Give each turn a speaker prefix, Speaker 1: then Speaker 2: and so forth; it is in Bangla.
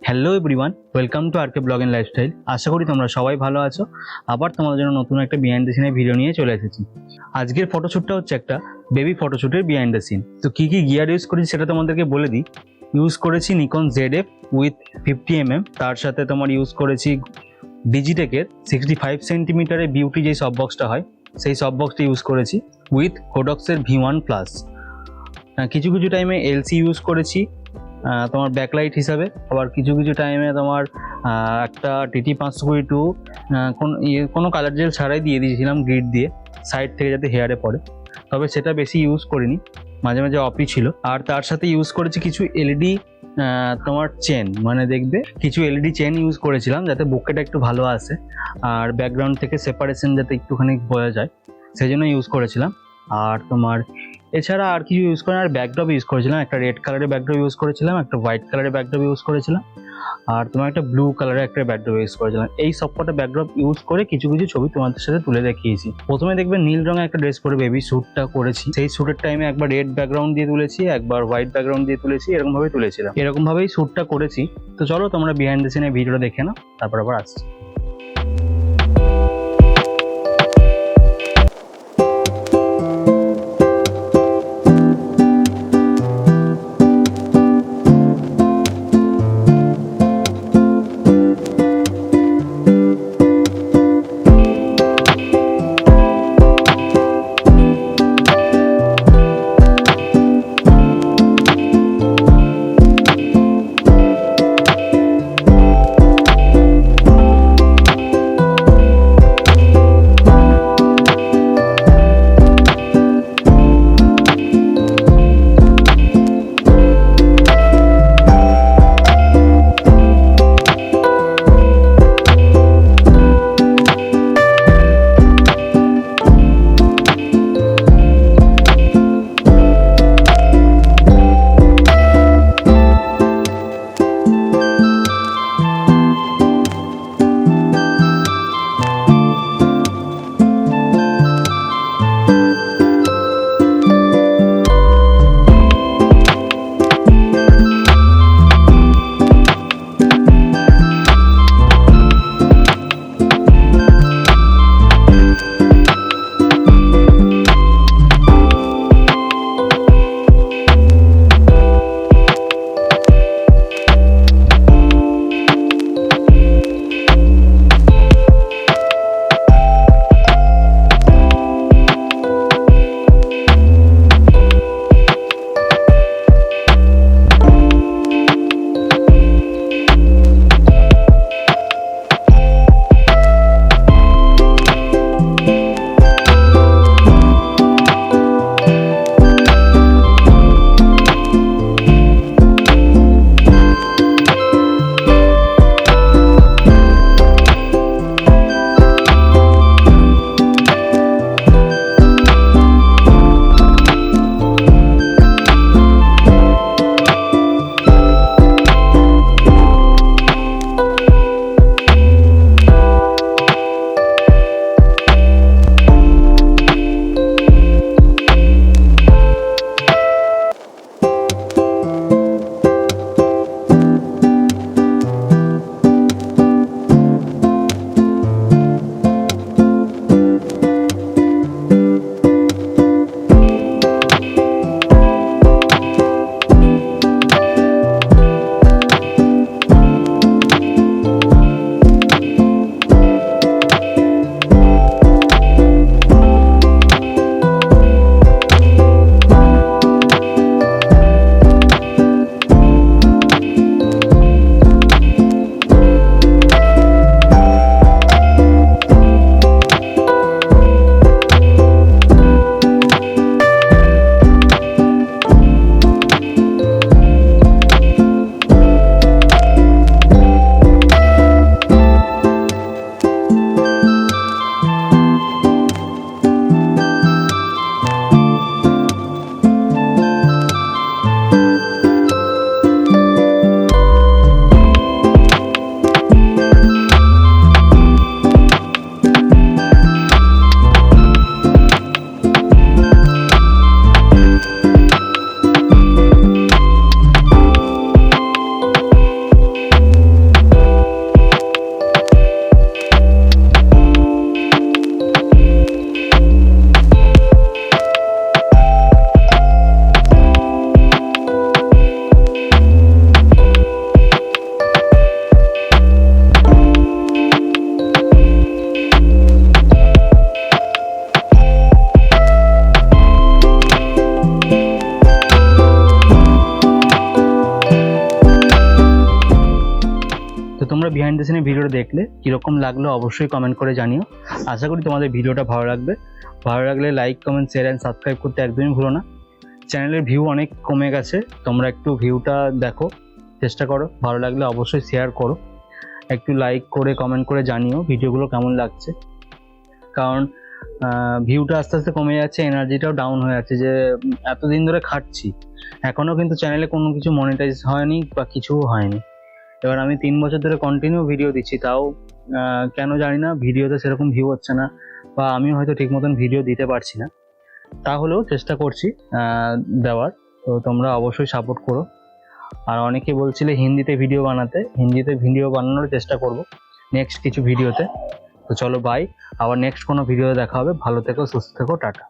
Speaker 1: Hello everyone, welcome to RK blog and lifestyle. আশা করি তোমরা সবাই ভালো আছো। আবার তোমাদের জন্য নতুন একটা বিহাইন্ড দ্য সিনের ভিডিও নিয়ে চলে এসেছি। আজকের ফটোশ্যুটটা হচ্ছে একটা বেবি ফটোশ্যুটের বিহাইন্ড দ্য সিন। তো কী কী গিয়ার ইউজ করেছি সেটা তোমাদেরকে বলে দিই। ইউজ করেছি নিকন ZF উইথ 50mm, তার সাথে তোমার ইউজ করেছি ডিজিটেকের 65 সেন্টিমিটারের বিউটি যেই সফট বক্সটা হয় সেই সফট বক্সটা ইউজ করেছি উইথ কোডক্সের V1+। কিছু কিছু টাইমে এলসি ইউজ করেছি তোমার ব্যাকলাইট হিসাবে, আবার কিছু কিছু টাইমে তোমার একটা TT 522 কোনো কালার জেল ছাড়াই দিয়ে দিয়েছিলাম গ্রিড দিয়ে সাইড থেকে যাতে হেয়ারে পড়ে, তবে সেটা বেশি ইউজ করিনি, মাঝে মাঝে অফই ছিল। আর তার সাথে ইউজ করেছি কিছু এলইডি তোমার চেন, মানে দেখবে কিছু এলইডি চেন ইউজ করেছিলাম যাতে বুকেটা একটু ভালো আসে আর ব্যাকগ্রাউন্ড থেকে সেপারেশন যাতে একটুখানি বোঝা যায়, সেই জন্য ইউজ করেছিলাম। আর তোমার এছাড়া আর কিছু ইউজ করেন, আর ব্যাকড্রপ ইউজ করেছিলাম, একটা রেড কালারের ব্যাকড্রপ ইউজ করেছিলাম, একটা হোয়াইট কালারের ব্যাকড্রপ ইউজ করেছিলাম, আর তোমার একটা ব্লু কালারের একটা ব্যাকড্রপ ইউজ করেছিলাম। এই সবকটা ব্যাকড্রপ ইউজ করে কিছু কিছু ছবি তোমাদের সাথে তুলে দেখিয়েছি। প্রথমে দেখবে নীল রঙের একটা ড্রেস পরে বেবি শ্যুটটা করেছি, সেই শ্যুটের টাইমে একবার রেড ব্যাকগ্রাউন্ড দিয়ে তুলেছি, একবার হোয়াইট ব্যাকগ্রাউন্ড দিয়ে তুলেছি, এরকমভাবেই তুলেছিলাম, এরকমভাবেই শ্যুটটা করেছি। তো চলো তোমরা বিহাইন্ড দ্য সিনের ভিডিওটা দেখে নাও, তারপর আবার আসছি। তোমরা বিহাইন্ড দ্য সিনের ভিডিওটা দেখলে কীরকম লাগলো অবশ্যই কমেন্ট করে জানিও। আশা করি তোমাদের ভিডিওটা ভালো লাগবে। ভালো লাগলে like, comment, share and subscribe করতে একদমই ভুলো না। চ্যানেলের ভিউ অনেক কমে গেছে, তোমরা একটু ভিউটা দেখো, চেষ্টা করো। ভালো লাগলে অবশ্যই শেয়ার করো, একটু লাইক করে কমেন্ট করে জানিও ভিডিওগুলো কেমন লাগছে। কারণ ভিউটা আস্তে আস্তে কমে যাচ্ছে, এনার্জিটাও ডাউন হয়ে যাচ্ছে। যে এতদিন ধরে খাটছি, এখনও কিন্তু চ্যানেলে কোনো কিছু মনিটাইজ হয়নি বা কিছু হয়নি। এবার আমি 3 বছর ধরে কন্টিনিউ ভিডিও দিচ্ছি, তাও কেন জানি না ভিডিওতে সেরকম ভিউ হচ্ছে না, বা আমি হয়তো ঠিক মতন ভিডিও দিতে পারছি না। তাহলেও চেষ্টা করছি দেওয়ার, তো তোমরা অবশ্যই সাপোর্ট করো। আর অনেকে বলছিলে হিন্দিতে ভিডিও বানাতে, হিন্দিতে ভিডিও বানানোর চেষ্টা করব নেক্সট কিছু ভিডিওতে। তো চলো বাই, আবার নেক্সট কোনো ভিডিওতে দেখা হবে। ভালো থেকো, সুস্থ থেকো, টাটা।